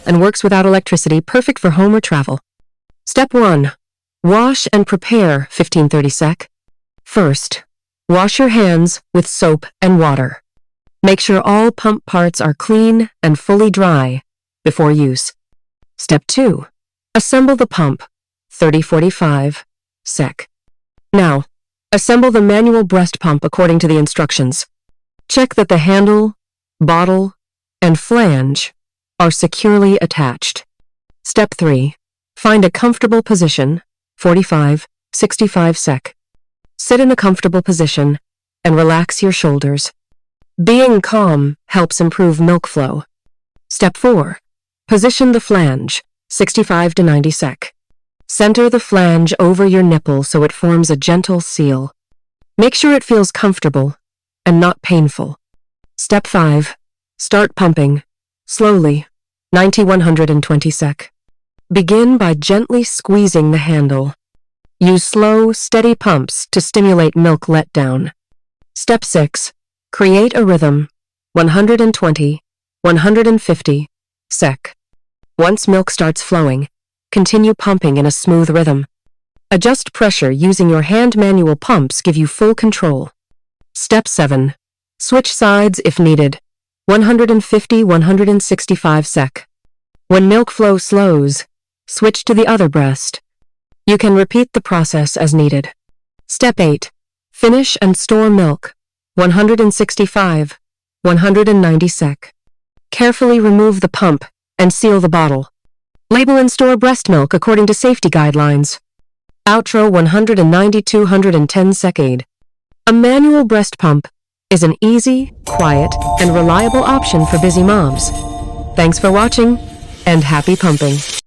and works without electricity, perfect for home or travel. Step 1. Wash and prepare 15-30 sec. First, wash your hands with soap and water. Make sure all pump parts are clean and fully dry before use. Step 2. Assemble the pump 30-45 sec. Now, assemble the manual breast pump according to the instructions. Check that the handle, bottle, and flange are securely attached. Step 3. Find a comfortable position 45-65 sec. Sit in a comfortable position and relax your shoulders. Being calm helps improve milk flow. Step 4. Position the flange 65-90 sec. Center the flange over your nipple so it forms a gentle seal. Make sure it feels comfortable and not painful. Step 5. Start pumping, slowly, 90-120 sec. Begin by gently squeezing the handle. Use slow, steady pumps to stimulate milk letdown. Step 6. Create a rhythm, 120-150 sec. Once milk starts flowing, continue pumping in a smooth rhythm. Adjust pressure using your hand manual pumps give you full control. Step 7. Switch sides if needed, 150-165 sec. When milk flow slows, switch to the other breast. You can repeat the process as needed. Step 8. Finish and store milk, 165-190 sec. Carefully remove the pump and seal the bottle. Label and store breast milk according to safety guidelines. Outro 190-210 sec aid. A manual breast pump is an easy, quiet, and reliable option for busy moms. Thanks for watching, and happy pumping.